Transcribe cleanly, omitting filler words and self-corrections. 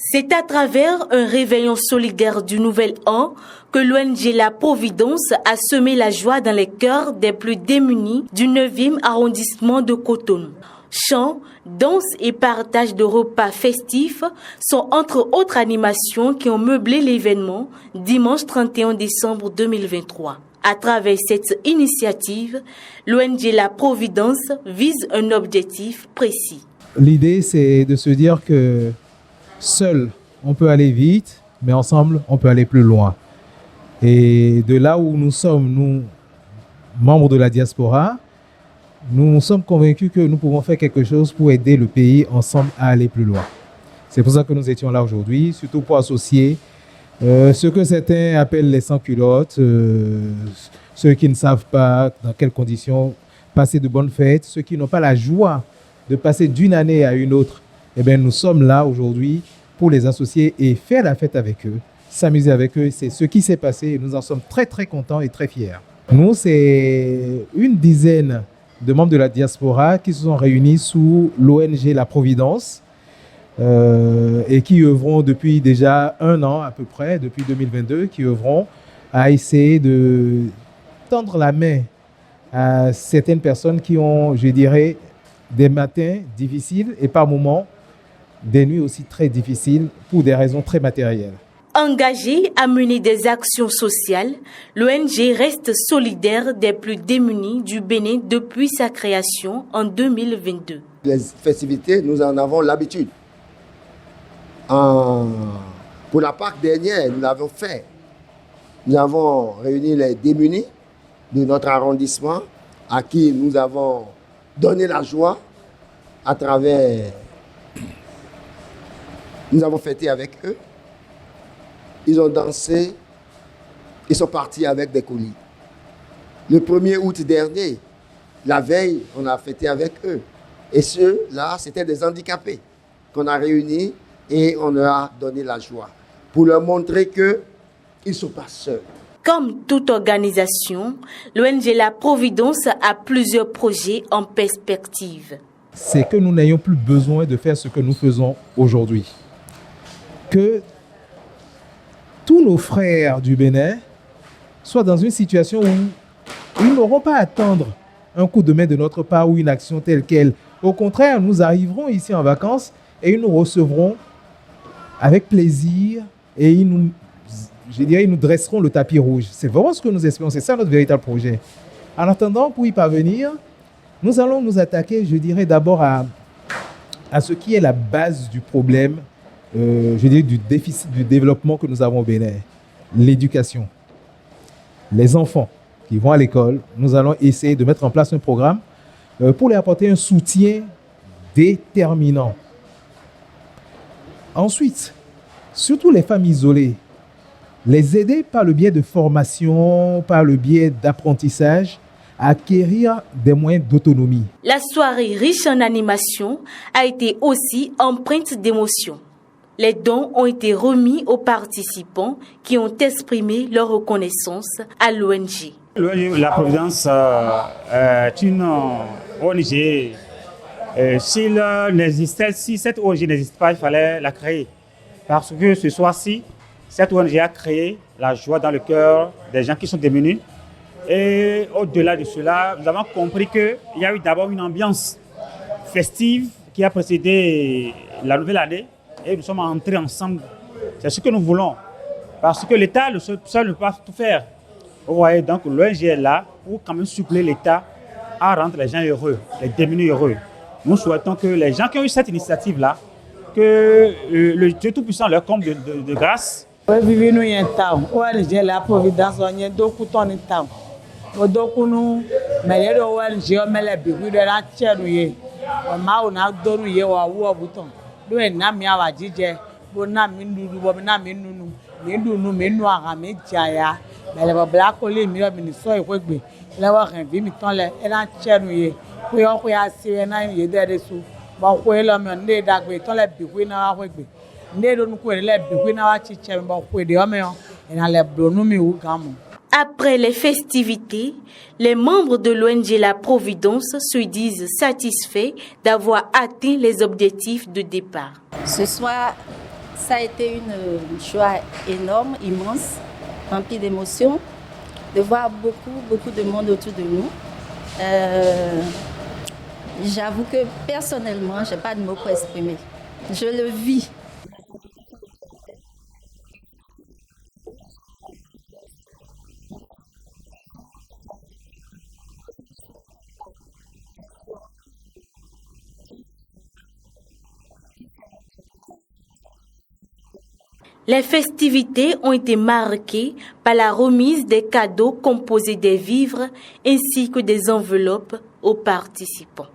C'est à travers un réveillon solidaire du Nouvel An que l'ONG La Providence a semé la joie dans les cœurs des plus démunis du 9e arrondissement de Cotonou. Chants, danses et partage de repas festifs sont entre autres animations qui ont meublé l'événement dimanche 31 décembre 2023. À travers cette initiative, l'ONG La Providence vise un objectif précis. L'idée, c'est de se dire que seul, on peut aller vite, mais ensemble, on peut aller plus loin. Et de là où nous sommes, nous, membres de la diaspora, nous sommes convaincus que nous pouvons faire quelque chose pour aider le pays ensemble à aller plus loin. C'est pour ça que nous étions là aujourd'hui, surtout pour associer ce que certains appellent les sans-culottes, ceux qui ne savent pas dans quelles conditions passer de bonnes fêtes, ceux qui n'ont pas la joie de passer d'une année à une autre. Eh bien, nous sommes là aujourd'hui pour les associer et faire la fête avec eux, s'amuser avec eux. C'est ce qui s'est passé et nous en sommes très, très contents et très fiers. Nous, c'est une dizaine de membres de la diaspora qui se sont réunis sous l'ONG La Providence et qui œuvront depuis déjà 1 an à peu près, depuis 2022, qui œuvront à essayer de tendre la main à certaines personnes qui ont, je dirais, des matins difficiles et par moments des nuits aussi très difficiles pour des raisons très matérielles. Engagée à mener des actions sociales, l'ONG reste solidaire des plus démunis du Bénin depuis sa création en 2022. Les festivités, nous en avons l'habitude. Pour la Pâque dernière, nous l'avons fait. Nous avons réuni les démunis de notre arrondissement à qui nous avons donné la joie à travers... Nous avons fêté avec eux. Ils ont dansé. Ils sont partis avec des colis. Le 1er août dernier, la veille, on a fêté avec eux. Et ceux-là, c'était des handicapés qu'on a réunis et on leur a donné la joie pour leur montrer qu'ils ne sont pas seuls. Comme toute organisation, l'ONG La Providence a plusieurs projets en perspective. C'est que nous n'ayons plus besoin de faire ce que nous faisons aujourd'hui. Que tous nos frères du Bénin soient dans une situation où ils n'auront pas à attendre un coup de main de notre part ou une action telle quelle. Au contraire, nous arriverons ici en vacances et ils nous recevront avec plaisir et ils nous dresseront le tapis rouge. C'est vraiment ce que nous espérons, c'est ça notre véritable projet. En attendant, pour y parvenir, nous allons nous attaquer, je dirais, d'abord à ce qui est la base du problème, du déficit du développement que nous avons au Bénin, l'éducation. Les enfants qui vont à l'école, nous allons essayer de mettre en place un programme pour leur apporter un soutien déterminant. Ensuite, surtout les femmes isolées, les aider par le biais de formation, par le biais d'apprentissage, à acquérir des moyens d'autonomie. La soirée riche en animation a été aussi empreinte d'émotion. Les dons ont été remis aux participants qui ont exprimé leur reconnaissance à l'ONG. L'ONG La Providence est une ONG. Si cette ONG n'existe pas, il fallait la créer. Parce que ce soir-ci, cette ONG a créé la joie dans le cœur des gens qui sont démunis. Et au-delà de cela, nous avons compris qu'il y a eu d'abord une ambiance festive qui a précédé la nouvelle année. Et nous sommes entrés ensemble. C'est ce que nous voulons. Parce que l'État seul ne peut pas tout faire. Vous voyez, donc l'ONG est là pour quand même suppléer l'État à rendre les gens heureux, les démunis heureux. Nous souhaitons que les gens qui ont eu cette initiative-là, que le Dieu Tout-Puissant leur comble de grâce. Oui, vivons nous en temps. ONG La Providence, on est deux coups en temps. Donc nous, mais les ONG, on met les bébés de la terre, on a donné au bouton. Nous na mi awa jije bo na mi ndudu bo na mi nunu mi dunu mi nu ara mi jaya bele bo black ole mi o mi so ikwegbe le wa kan vi mi tan le e na chenu ye ko yo ko ya si na ye de su bo ko e lo mi nde dagbe tan le bi ko na wa kwegbe nde do nu ko le bi ko na wa chi che bo ko de o me o e na le blonu mi u gamu. Après les festivités, les membres de l'ONG La Providence se disent satisfaits d'avoir atteint les objectifs de départ. Ce soir, Ça a été une joie énorme, immense, remplie d'émotions, de voir beaucoup de monde autour de nous. J'avoue que personnellement, je n'ai pas de mots pour exprimer. Je le vis. Les festivités ont été marquées par la remise des cadeaux composés des vivres ainsi que des enveloppes aux participants.